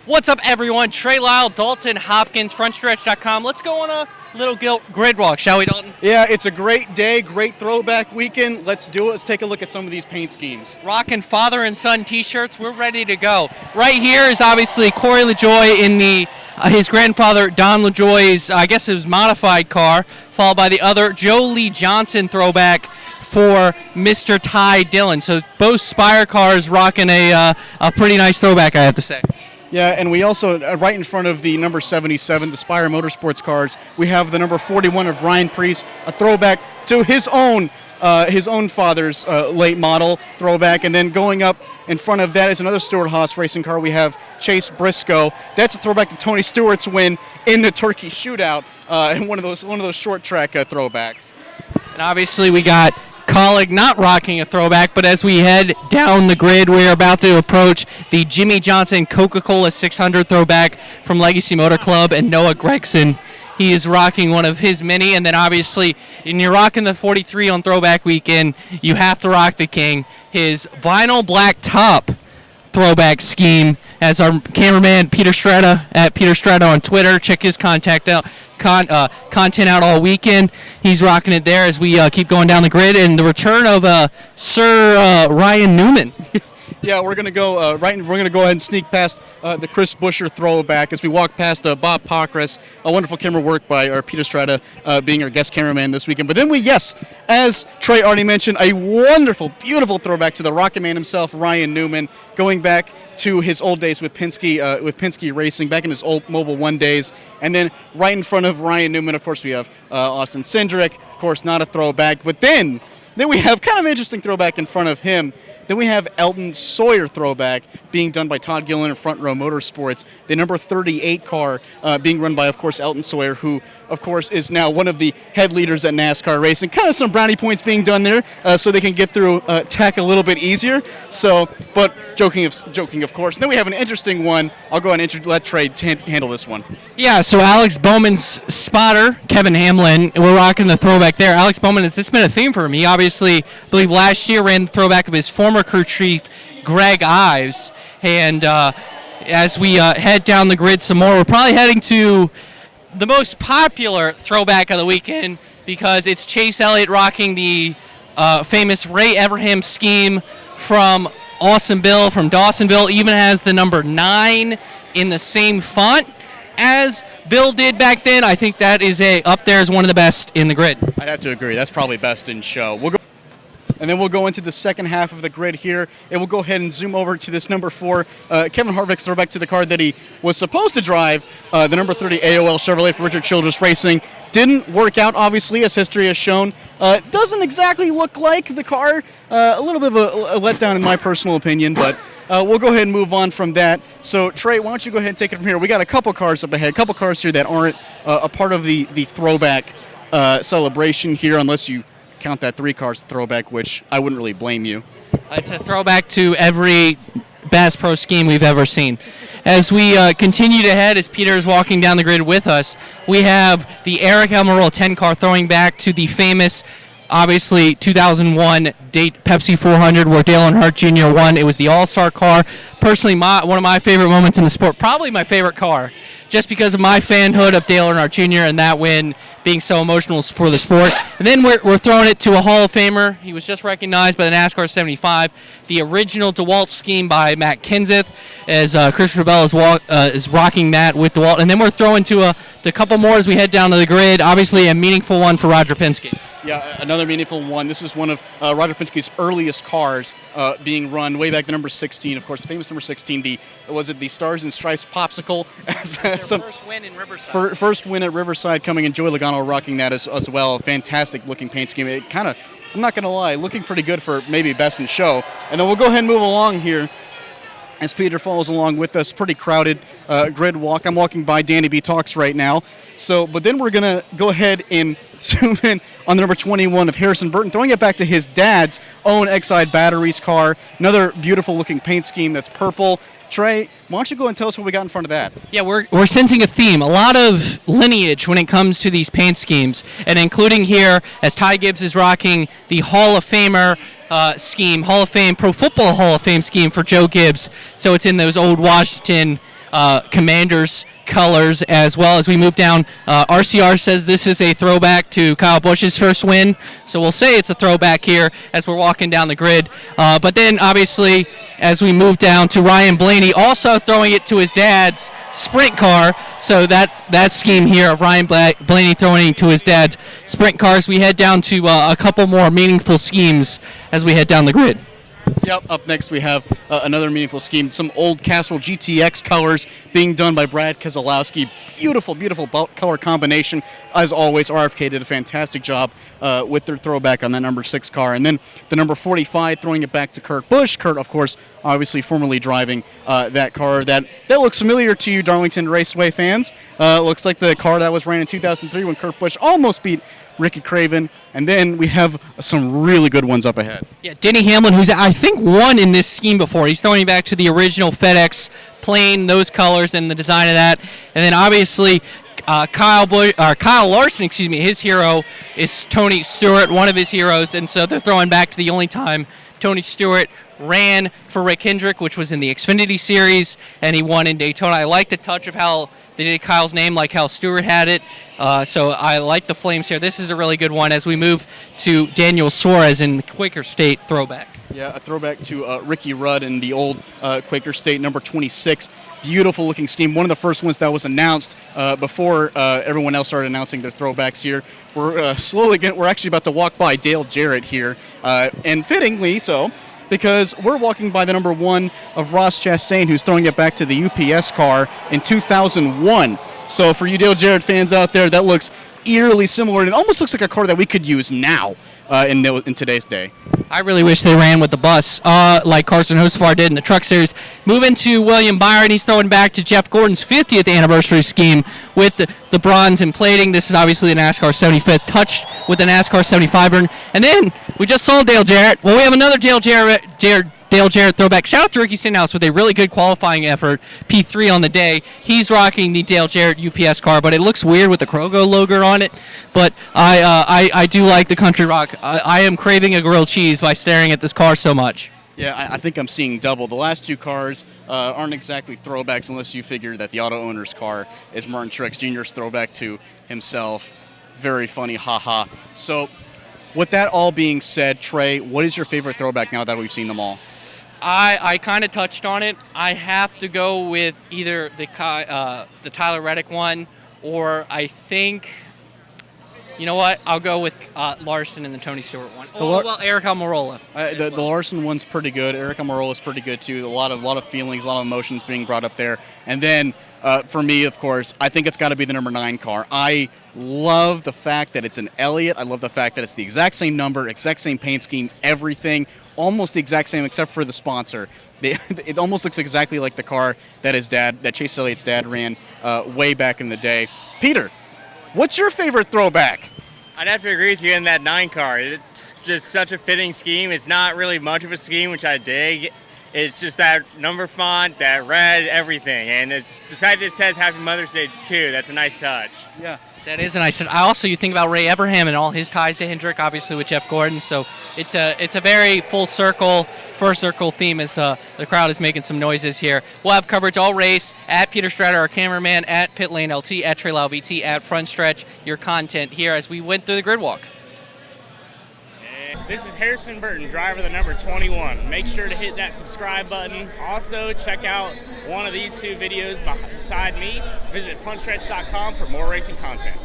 What's up, everyone? Trey, Lyle, Dalton, Hopkins, Frontstretch.com. Let's go on a little Gridwalk, shall we, Dalton? Yeah, it's a great day, great throwback weekend. Let's do it. Let's take a look at some of these paint schemes. Rocking father and son T-shirts. We're ready to go. Right here is obviously Corey LaJoy in his grandfather Don LaJoy's, I guess it was modified car, followed by the other Joe Lee Johnson throwback for Mr. Ty Dillon. So both Spire cars rocking a pretty nice throwback, I have to say. Yeah, and we also, right in front of the number 77, the Spire Motorsports cars, we have the number 41 of Ryan Priest, a throwback to his own father's late model throwback. And then going up in front of that is another Stewart Haas racing car. We have Chase Briscoe. That's a throwback to Tony Stewart's win in the Turkey Shootout, and one of those short track throwbacks. And obviously we got Colleague not rocking a throwback, but as we head down the grid, we're about to approach the Jimmy Johnson Coca-Cola 600 throwback from Legacy Motor Club and Noah Gregson. He is rocking one of his many, and then obviously, when you're rocking the 43 on Throwback Weekend, you have to rock the King. His vinyl black top throwback scheme, as our cameraman Peter Strata at Peter Strata on Twitter. Check his content out all weekend. He's rocking it there as we keep going down the grid, and the return of Sir Ryan Newman. Yeah, we're gonna go We're gonna go ahead and sneak past the Chris Buescher throwback as we walk past Bob Pockris. A wonderful camera work by our Peter Strata, being our guest cameraman this weekend. But then as Trey already mentioned, a wonderful, beautiful throwback to the Rocket Man himself, Ryan Newman, going back to his old days with Penske Racing, back in his old Mobil 1 days. And then right in front of Ryan Newman, of course, we have Austin Cindric, of course, not a throwback. But then we have kind of an interesting throwback in front of him. Then we have Elton Sawyer throwback being done by Todd Gillen and Front Row Motorsports. The number 38 car being run by, of course, Elton Sawyer, who, of course, is now one of the head leaders at NASCAR racing. Kind of some brownie points being done there so they can get through tech a little bit easier. So, but joking, of course. And then we have an interesting one. I'll go ahead and let Trey handle this one. Yeah, so Alex Bowman's spotter, Kevin Hamlin, we're rocking the throwback there. Alex Bowman, has this been a theme for him? He obviously, I believe last year, ran the throwback of his former crew chief, Greg Ives. And as we head down the grid some more, we're probably heading to the most popular throwback of the weekend because it's Chase Elliott rocking the famous Ray Everham scheme from Awesome Bill from Dawsonville. Even has the number 9 in the same font as Bill did back then. I think that is up there as one of the best in the grid. I'd have to agree. That's probably best in show. And then we'll go into the second half of the grid here, and we'll go ahead and zoom over to this number 4, Kevin Harvick's throwback to the car that he was supposed to drive, the number 30 AOL Chevrolet for Richard Childress Racing. Didn't work out, obviously, as history has shown. Doesn't exactly look like the car. A little bit of a letdown in my personal opinion, but we'll go ahead and move on from that. So, Trey, why don't you go ahead and take it from here? We got a couple cars up ahead, a couple cars here that aren't a part of the throwback celebration here, unless you count that 3 cars throwback, which I wouldn't really blame you. It's a throwback to every Bass Pro scheme we've ever seen. As we continue to head, as Peter is walking down the grid with us, we have the Eric Almirola 10 car throwing back to the famous, obviously, 2001 date Pepsi 400 where Dale Earnhardt Jr. won. It was the all-star car. Personally, one of my favorite moments in the sport, probably my favorite car, just because of my fanhood of Dale Earnhardt Jr. and that win being so emotional for the sport. And then we're throwing it to a Hall of Famer. He was just recognized by the NASCAR 75, the original DeWalt scheme by Matt Kenseth, as Christopher Bell is rocking that with DeWalt. And then we're throwing to a couple more as we head down to the grid. Obviously, a meaningful one for Roger Penske. Yeah, another meaningful one. This is one of Roger Penske's earliest cars being run way back to number 16. Of course, famous number 16. Was it the Stars and Stripes popsicle? First win in Riverside. First win at Riverside coming in. Joey Logano rocking that as well. Fantastic looking paint scheme. It kind of, I'm not going to lie, looking pretty good for maybe best in show. And then we'll go ahead and move along here as Peter follows along with us. Pretty crowded grid walk. I'm walking by Danny B. Talks right now. But then we're going to go ahead and zoom in on the number 21 of Harrison Burton, throwing it back to his dad's own Exide Batteries car. Another beautiful looking paint scheme that's purple. Trey, why don't you go and tell us what we got in front of that? Yeah, we're sensing a theme, a lot of lineage when it comes to these paint schemes, and including here, as Ty Gibbs is rocking the Hall of Famer scheme, Hall of Fame, Pro Football Hall of Fame scheme for Joe Gibbs. So it's in those old Washington Commanders colors as well. As we move down, RCR says this is a throwback to Kyle Busch's first win, so we'll say it's a throwback here as we're walking down the grid. But then obviously as we move down to Ryan Blaney, also throwing it to his dad's sprint car. So that's that scheme here of Ryan Blaney throwing it to his dad's sprint cars. We head down to a couple more meaningful schemes as we head down the grid. Yep, up next we have another meaningful scheme, some old Castrol GTX colors being done by Brad Keselowski. Beautiful, beautiful color combination. As always, RFK did a fantastic job with their throwback on that number 6 car. And then the number 45, throwing it back to Kurt Busch. Kurt, of course, obviously formerly driving that car. That looks familiar to you, Darlington Raceway fans. Looks like the car that was ran in 2003 when Kurt Busch almost beat Ricky Craven. And then we have some really good ones up ahead. Yeah, Denny Hamlin, who's I think won in this scheme before. He's throwing back to the original FedEx plane, those colors and the design of that. And then obviously Kyle Larson, his hero is Tony Stewart, one of his heroes, and so they're throwing back to the only time Tony Stewart ran for Rick Hendrick, which was in the Xfinity Series, and he won in Daytona. I like the touch of how they did Kyle's name, like how Stewart had it, so I like the flames here. This is a really good one as we move to Daniel Suarez in the Quaker State throwback. Yeah, a throwback to Ricky Rudd in the old Quaker State, number 26. Beautiful looking scheme. One of the first ones that was announced before everyone else started announcing their throwbacks here. We're slowly getting, we're actually about to walk by Dale Jarrett here, and fittingly so, because we're walking by the number 1 of Ross Chastain, who's throwing it back to the UPS car in 2001. So for you Dale Jarrett fans out there, that looks eerily similar, and it almost looks like a car that we could use now in today's day. I really wish they ran with the bus like Carson Hocevar did in the Truck Series. Moving to William Byron, he's throwing back to Jeff Gordon's 50th anniversary scheme with the bronze and plating. This is obviously the NASCAR 75th, touched with the NASCAR 75. And then we just saw Dale Jarrett. Well, we have another Dale Jarrett throwback. Shout out to Ricky Stenhouse with a really good qualifying effort, P3 on the day. He's rocking the Dale Jarrett UPS car, but it looks weird with the Krogo logo on it. But I do like the country rock. I am craving a grilled cheese by staring at this car so much. Yeah, I think I'm seeing double. The last 2 cars aren't exactly throwbacks unless you figure that the auto owner's car is Martin Truex Jr.'s throwback to himself. Very funny, haha. So with that all being said, Trey, what is your favorite throwback now that we've seen them all? I kind of touched on it. I have to go with either the Tyler Reddick one, or I think, you know what? I'll go with Larson and the Tony Stewart one. Eric Almirola. The Larson one's pretty good. Eric Almirola's pretty good too. A lot of feelings, a lot of emotions being brought up there. And then for me, of course, I think it's got to be the number 9 car. I love the fact that it's an Elliott. I love the fact that it's the exact same number, exact same paint scheme, everything. Almost the exact same except for the sponsor. It almost looks exactly like the car that Chase Elliott's dad ran way back in the day. Peter, what's your favorite throwback? I'd have to agree with you in that 9 car. It's just such a fitting scheme. It's not really much of a scheme, which I dig. It's just that number font, that red, everything. And the fact that it says Happy Mother's Day, too, that's a nice touch. Yeah. That is, and you think about Ray Eberham and all his ties to Hendrick, obviously with Jeff Gordon. So it's a very full circle, first circle theme as the crowd is making some noises here. We'll have coverage all race at Peter Stratter, our cameraman, at Pit Lane LT, at Trey Lyle VT, at Frontstretch. Your content here as we went through the Gridwalk. This is Harrison Burton, driver of the number 21. Make sure to hit that subscribe button. Also, check out one of these 2 videos beside me. Visit frontstretch.com for more racing content.